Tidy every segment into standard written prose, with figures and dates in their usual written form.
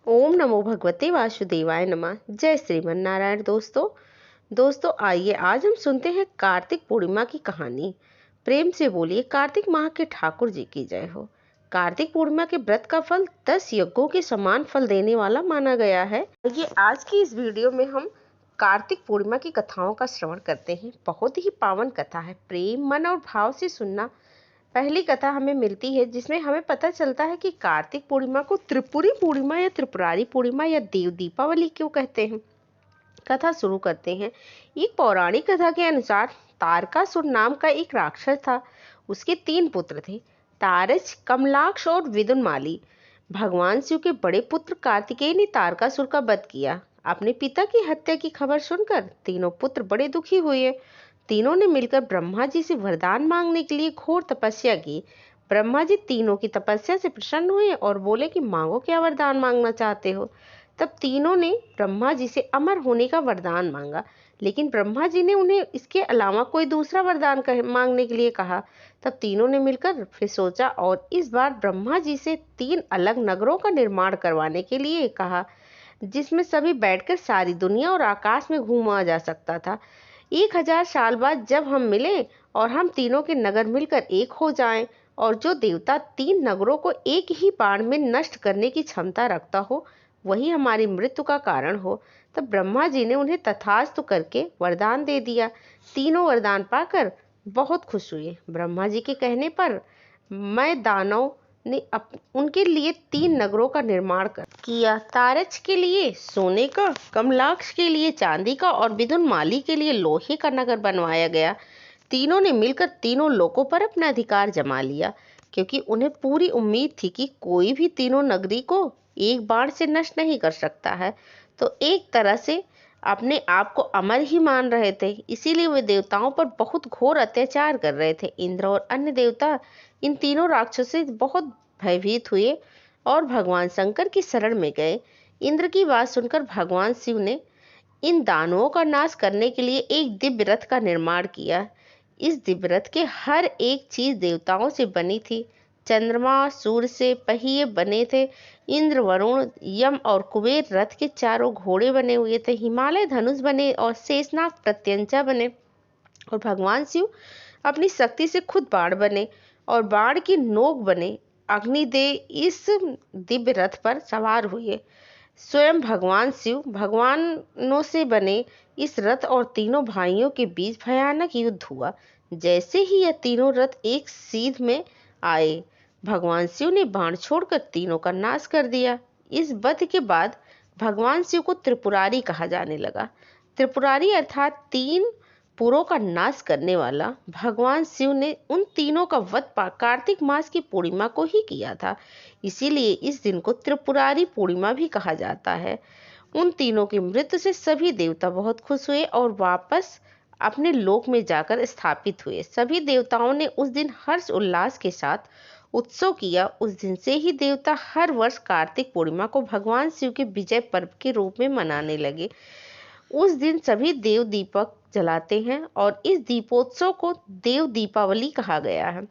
ओम नमो भगवते वासुदेवाय नमः। जय श्रीमन नारायण। दोस्तों आइए आज हम सुनते हैं कार्तिक पूर्णिमा की कहानी। प्रेम से बोलिए कार्तिक माह के ठाकुर जी की जय हो। कार्तिक पूर्णिमा के व्रत का फल 10 यज्ञों के समान फल देने वाला माना गया है। ये आज की इस वीडियो में हम कार्तिक पूर्णिमा की कथाओं का श्रवण करते हैं। बहुत ही पावन कथा है, प्रेम मन और भाव से सुनना। पहली कथा हमें मिलती है जिसमें हमें पता चलता है कि कार्तिक पूर्णिमा को त्रिपुरी पूर्णिमा या त्रिपुरारी पूर्णिमा या देव दीपावली क्यों कहते हैं। कथा शुरू करते हैं। एक पौराणिक कथा के अनुसार तारकासुर नाम का एक राक्षस था। उसके 3 पुत्र थे, तारज, कमलाक्ष और विदुनमाली। भगवान शिव के बड़े पुत्र कार्तिकेय ने तारकासुर का वध किया। अपने पिता की हत्या की खबर सुनकर तीनों पुत्र बड़े दुखी हुए। तीनों ने मिलकर ब्रह्मा जी से वरदान मांगने के लिए घोर तपस्या की। ब्रह्मा जी तीनों की तपस्या से प्रसन्न हुए और बोले कि मांगो, क्या वरदान मांगना चाहते हो। तब तीनों ने ब्रह्मा जी से अमर होने का वरदान मांगा, लेकिन ब्रह्मा जी ने उन्हें इसके अलावा कोई दूसरा वरदान मांगने के लिए कहा। तब तीनों ने मिलकर फिर सोचा और इस बार ब्रह्मा जी से 3 अलग नगरों का निर्माण करवाने के लिए कहा, जिसमें सभी बैठकर सारी दुनिया और आकाश में घूमा जा सकता था। 1000 साल बाद जब हम मिलें और हम तीनों के नगर मिलकर एक हो जाएं, और जो देवता 3 नगरों को एक ही बाण में नष्ट करने की क्षमता रखता हो वही हमारी मृत्यु का कारण हो। तब ब्रह्मा जी ने उन्हें तथास्तु करके वरदान दे दिया। तीनों वरदान पाकर बहुत खुश हुए। ब्रह्मा जी के कहने पर मैं दानव ने उनके लिए 3 नगरों का निर्माण किया। तारच के लिए सोने का, कमलाक्ष के लिए चांदी का और विदुनमाली के लिए लोहे का नगर बनवाया गया। तीनों ने मिलकर तीनों लोकों पर अपना अधिकार जमा लिया, क्योंकि उन्हें पूरी उम्मीद थी कि कोई भी तीनों नगरी को एक बाण से नष्ट नहीं कर सकता है। तो एक तरह से अपने आप को अमर ही मान रहे थे, इसीलिए वे देवताओं पर बहुत घोर अत्याचार कर रहे थे। इंद्र और अन्य देवता इन तीनों राक्षसों से बहुत भयभीत हुए और भगवान शंकर की शरण में गए। इंद्र की बात सुनकर भगवान शिव ने इन दानवों का नाश करने के लिए एक दिव्य रथ का निर्माण किया। इस दिव्य रथ के हर एक चीज देवताओं से बनी थी। चंद्रमा, सूर्य से पहिए बने थे। इंद्र, वरुण, यम और कुबेर रथ के चारों घोड़े बने हुए थे। हिमालय धनुष बने और शेषनाग प्रत्यंचा बने। और भगवान शिव अपनी शक्ति से खुद बाण बने और बाण की नोक बने। अग्निदेव इस दिव्य रथ पर सवार हुए। स्वयं भगवान शिव भगवानों से बने इस रथ और तीनों भाइयों के बीच भयानक युद्ध हुआ। जैसे ही यह तीनों रथ एक सीध में आए, भगवान शिव ने बाण छोड़कर तीनों का नाश कर दिया। इस वध के बाद भगवान शिव को त्रिपुरारी कहा जाने लगा। त्रिपुरारी अर्थात 3 पुरों का नाश करने वाला। भगवान शिव ने उन तीनों का वध कार्तिक मास की पूर्णिमा को ही किया था, इसीलिए इस दिन को त्रिपुरारी पूर्णिमा भी कहा जाता है। उन तीनों की मृत्यु से सभी देवता बहुत खुश हुए और वापस अपने लोक में जाकर स्थापित हुए। सभी देवताओं ने उस दिन हर्ष उल्लास के साथ उत्सव किया। उस दिन से ही देवता हर वर्ष कार्तिक पूर्णिमा को भगवान शिव के विजय पर्व के रूप में मनाने लगे। उस दिन सभी देव दीपक जलाते हैं और इस दीपोत्सव को देव दीपावली कहा गया है।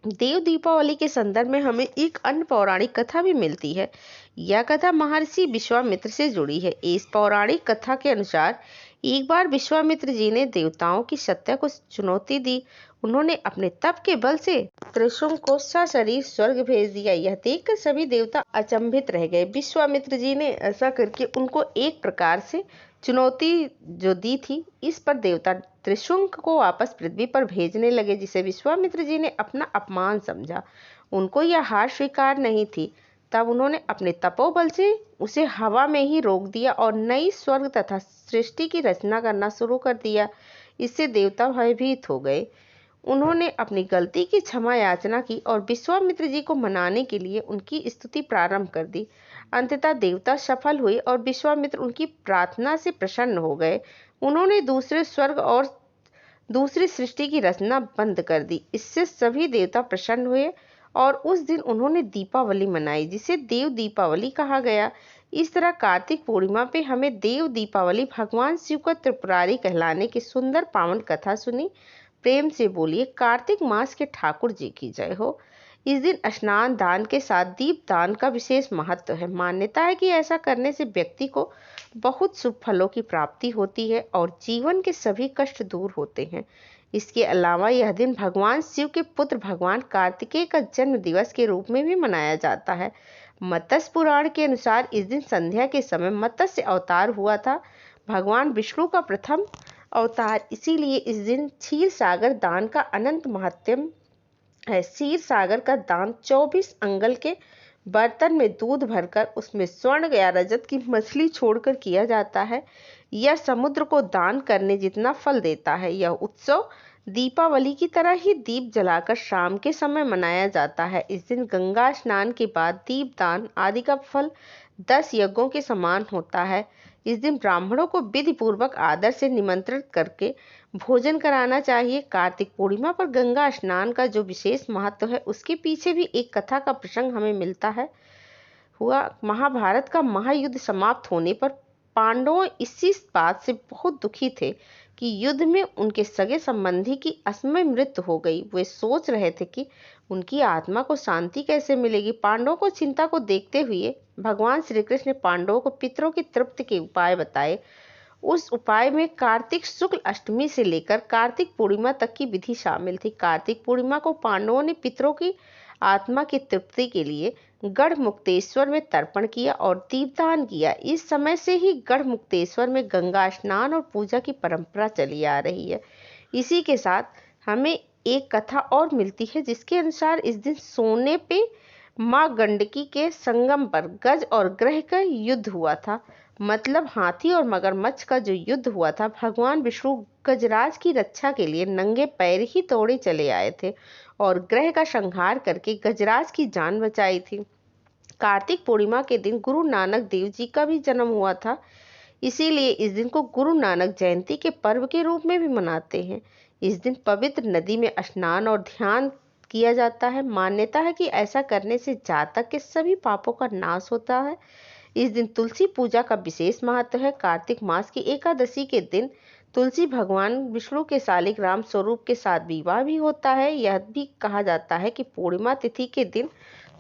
देव दीपावली के संदर्भ में हमें एक अन्य पौराणिक कथा भी मिलती है। यह कथा महर्षि विश्वामित्र से जुड़ी है। इस पौराणिक कथा के अनुसार एक बार विश्वामित्र जी ने देवताओं की सत्ता को चुनौती दी। उन्होंने अपने तप के बल से त्रिशुंग को सशरीर स्वर्ग भेज दिया। यह देखकर सभी देवता अचंभित रह गए। विश्वामित्र जी ने ऐसा करके उनको एक प्रकार से चुनौती जो दी थी, इस पर देवता त्रिशुंग को वापस पृथ्वी पर भेजने लगे, जिसे विश्वामित्र जी ने अपना अपमान समझा। उनको यह हार स्वीकार नहीं थी। तब उन्होंने अपने तपोबल से उसे हवा में ही रोक दिया और नई स्वर्ग तथा सृष्टि की रचना करना शुरू कर दिया। इससे देवता भयभीत हो गए। उन्होंने अपनी गलती की क्षमा याचना की और विश्वामित्र जी को मनाने के लिए उनकी स्तुति प्रारंभ कर दी। अंततः देवता सफल हुए और विश्वामित्र उनकी प्रार्थना से प्रसन्न हो गए। उन्होंने दूसरे स्वर्ग और दूसरी सृष्टि की रचना बंद कर दी। इससे सभी देवता प्रसन्न हुए और उस दिन उन्होंने दीपावली मनाई, जिसे देव दीपावली कहा गया। इस तरह कार्तिक पूर्णिमा पे हमें देव दीपावली, भगवान शिव का त्रिपुरारी कहलाने की सुंदर पावन कथा सुनी। प्रेम से बोलिए कार्तिक मास के ठाकुर जी की जय हो। इस दिन स्नान दान के साथ दीप दान का विशेष महत्व है। मान्यता है कि ऐसा करने से व्यक्ति को बहुत शुभ फलों की प्राप्ति होती है और जीवन के सभी कष्ट दूर होते हैं। इसके अलावा यह दिन भगवान शिव के पुत्र भगवान कार्तिकेय का जन्म दिवस के रूप में भी मनाया जाता है। मत्स्य पुराण के अनुसार इस दिन संध्या के समय मत्स्य अवतार हुआ था, भगवान विष्णु का प्रथम अवतार। इसीलिए इस दिन क्षीर सागर दान का अनंत महत्व है। क्षीर सागर का दान 24 अंगल के बर्तन में दूध भरकर उसमें स्वर्ण या रजत की मछली छोड़कर किया जाता है। यह समुद्र को दान करने जितना फल देता है। यह उत्सव दीपावली की तरह ही दीप जलाकर शाम के समय मनाया जाता है। इस दिन गंगा स्नान के बाद दीप दान आदि का फल 10 यज्ञों के समान होता है। इस दिन ब्राह्मणों को विधि पूर्वक आदर से निमंत्रित करके भोजन कराना चाहिए। कार्तिक पूर्णिमा पर गंगा स्नान का जो विशेष महत्व है, उसके पीछे भी एक कथा का प्रसंग हमें मिलता है। महाभारत का महायुद्ध समाप्त होने पर पांडव इसी बात से बहुत दुखी थे कि युद्ध में उनके सगे संबंधी की असमय मृत्यु हो गई। वे सोच रहे थे कि उनकी आत्मा को शांति कैसे मिलेगी। पांडवों को चिंता को देखते हुए भगवान श्री कृष्ण ने पांडवों को पितरों की तृप्ति के उपाय बताए। उस उपाय में कार्तिक शुक्ल अष्टमी से लेकर कार्तिक पूर्णिमा तक की विधि शामिल थी। कार्तिक पूर्णिमा को पांडवों ने पितरों की आत्मा की तृप्ति के लिए गढ़मुक्तेश्वर में तर्पण किया और दीपदान किया। इस समय से ही गढ़मुक्तेश्वर में गंगा स्नान और पूजा की परंपरा चली आ रही है। इसी के साथ हमें एक कथा और मिलती है, जिसके अनुसार इस दिन सोने पे माँ गंडकी के संगम पर गज और ग्रह का युद्ध हुआ था। मतलब हाथी और मगरमच्छ का जो युद्ध हुआ था। भगवान विष्णु गजराज की रक्षा के लिए नंगे पैर ही दौड़े चले आए थे और ग्रह का संहार करके गजराज की जान बचाई थी। कार्तिक पूर्णिमा के दिन गुरु नानक देव जी का भी जन्म हुआ था। इसीलिए इस दिन को गुरु नानक जयंती के पर्व के रूप में भी मनाते हैं। इस दिन पवित्र नदी में स्नान और ध्यान किया जाता है। मान्यता है कि ऐसा करने से जातक के सभी पापों का नाश होता है। इस दिन तुलसी पूजा का विशेष महत्व है। कार्तिक मास की एकादशी के दिन तुलसी भगवान विष्णु के शालिग्राम स्वरूप के साथ विवाह भी होता है। यह भी कहा जाता है कि पूर्णिमा तिथि के दिन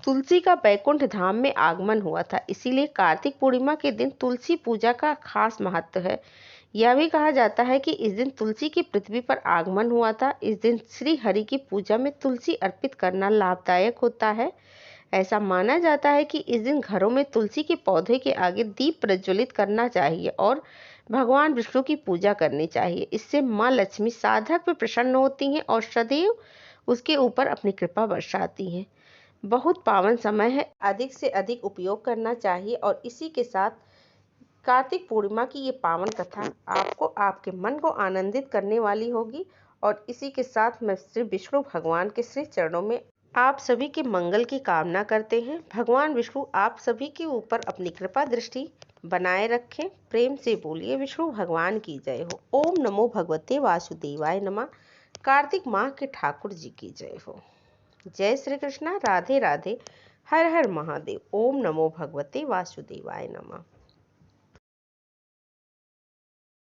तुलसी का बैकुंठ धाम में आगमन हुआ था। इसीलिए कार्तिक पूर्णिमा के दिन तुलसी पूजा का खास महत्व है। यह भी कहा जाता है कि इस दिन तुलसी की पृथ्वी पर आगमन हुआ था। इस दिन श्री हरि की पूजा में तुलसी अर्पित करना लाभदायक होता है। ऐसा माना जाता है कि इस दिन घरों में तुलसी के पौधे के आगे दीप प्रज्वलित करना चाहिए और भगवान विष्णु की पूजा करनी चाहिए। इससे माँ लक्ष्मी साधक पर प्रसन्न होती हैं और सदैव उसके ऊपर अपनी कृपा बरसाती हैं। बहुत पावन समय है, अधिक से अधिक उपयोग करना चाहिए। और इसी के साथ कार्तिक पूर्णिमा की ये पावन कथा आपको आपके मन को आनंदित करने वाली होगी। और इसी के साथ मैं श्री विष्णु भगवान के श्री चरणों में आप सभी के मंगल की कामना करते हैं। भगवान विष्णु आप सभी के ऊपर अपनी कृपा दृष्टि बनाए रखें। प्रेम से बोलिए विष्णु भगवान की जय हो। ओम नमो भगवते वासुदेवाय नमः। कार्तिक माह के ठाकुर जी की जय हो। जय श्री कृष्णा। राधे राधे। हर हर महादेव। ओम नमो भगवते वासुदेवाय नमः।